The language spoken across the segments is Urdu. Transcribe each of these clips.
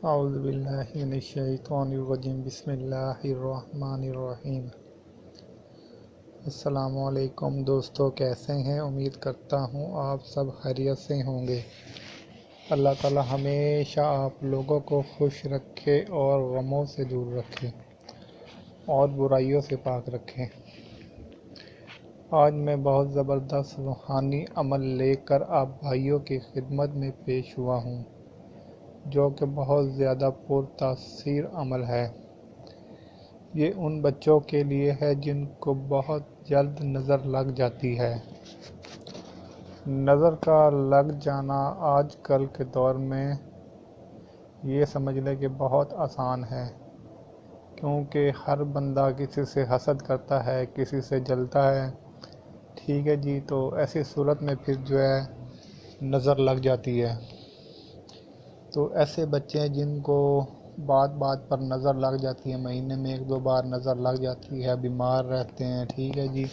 اعوذ باللہ من الشیطان الرجیم بسم اللہ الرحمن الرحیم۔ السلام علیکم دوستو، کیسے ہیں؟ امید کرتا ہوں آپ سب خیریت سے ہوں گے۔ اللہ تعالی ہمیشہ آپ لوگوں کو خوش رکھے اور غموں سے دور رکھے اور برائیوں سے پاک رکھے۔ آج میں بہت زبردست روحانی عمل لے کر آپ بھائیوں کی خدمت میں پیش ہوا ہوں، جو کہ بہت زیادہ پرتاثیر عمل ہے۔ یہ ان بچوں کے لیے ہے جن کو بہت جلد نظر لگ جاتی ہے۔ نظر کا لگ جانا آج کل کے دور میں یہ سمجھ لے کہ بہت آسان ہے، کیونکہ ہر بندہ کسی سے حسد کرتا ہے، کسی سے جلتا ہے، ٹھیک ہے جی۔ تو ایسی صورت میں پھر جو ہے نظر لگ جاتی ہے۔ تو ایسے بچے ہیں جن کو بات بات پر نظر لگ جاتی ہے، مہینے میں 1-2 بار نظر لگ جاتی ہے، بیمار رہتے ہیں، ٹھیک ہے جی۔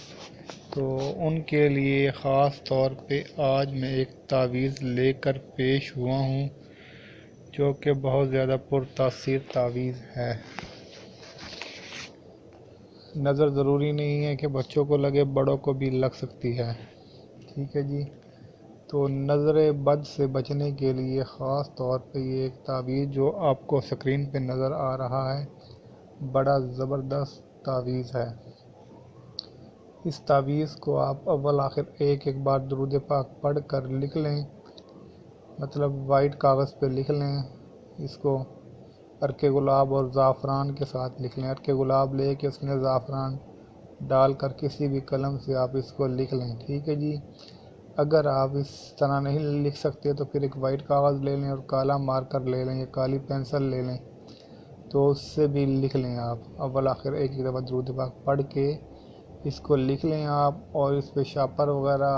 تو ان کے لیے خاص طور پہ آج میں ایک تعویذ لے کر پیش ہوا ہوں، جو کہ بہت زیادہ پرتاثیر تعویذ ہے۔ نظر ضروری نہیں ہے کہ بچوں کو لگے، بڑوں کو بھی لگ سکتی ہے، ٹھیک ہے جی۔ تو نظر بد سے بچنے کے لیے خاص طور پہ یہ ایک تعویذ جو آپ کو سکرین پہ نظر آ رہا ہے، بڑا زبردست تعویذ ہے۔ اس تعویذ کو آپ اول آخر ایک بار درود پاک پڑھ کر لکھ لیں، مطلب وائٹ کاغذ پہ لکھ لیں۔ اس کو عرق گلاب اور زعفران کے ساتھ لکھ لیں۔ عرق گلاب لے کے اس میں زعفران ڈال کر کسی بھی قلم سے آپ اس کو لکھ لیں، ٹھیک ہے جی۔ اگر آپ اس طرح نہیں لکھ سکتے تو پھر ایک وائٹ کاغذ لے لیں اور کالا مارکر لے لیں یا کالی پینسل لے لیں، تو اس سے بھی لکھ لیں آپ۔ اول آخر ایک دفعہ درود پاک پڑھ کے اس کو لکھ لیں آپ، اور اس پہ شاپر وغیرہ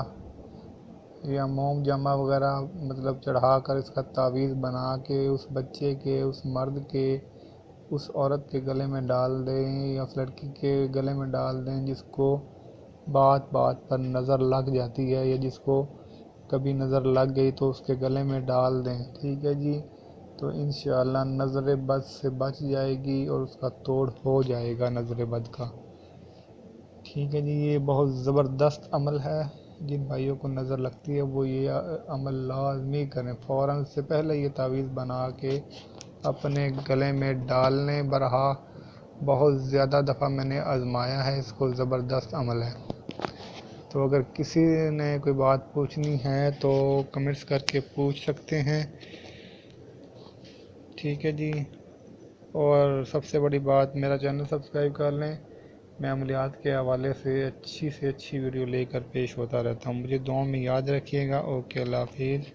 یا موم جامہ وغیرہ مطلب چڑھا کر اس کا تعویذ بنا کے اس بچے کے، اس مرد کے، اس عورت کے گلے میں ڈال دیں یا اس لڑکی کے گلے میں ڈال دیں جس کو بات بات پر نظر لگ جاتی ہے، یا جس کو کبھی نظر لگ گئی تو اس کے گلے میں ڈال دیں، ٹھیک ہے جی۔ تو انشاءاللہ نظر بد سے بچ جائے گی اور اس کا توڑ ہو جائے گا نظر بد کا، ٹھیک ہے جی۔ یہ بہت زبردست عمل ہے۔ جن بھائیوں کو نظر لگتی ہے وہ یہ عمل لازمی کریں، فوراً سے پہلے یہ تعویذ بنا کے اپنے گلے میں ڈالنے۔ برہا بہت زیادہ دفعہ میں نے آزمایا ہے اس کو، زبردست عمل ہے۔ تو اگر کسی نے کوئی بات پوچھنی ہے تو کمنٹس کر کے پوچھ سکتے ہیں، ٹھیک ہے جی۔ اور سب سے بڑی بات، میرا چینل سبسکرائب کر لیں۔ میں عملیات کے حوالے سے اچھی ویڈیو لے کر پیش ہوتا رہتا ہوں۔ مجھے دعاؤں میں یاد رکھیے گا۔ اوکے، اللہ حافظ۔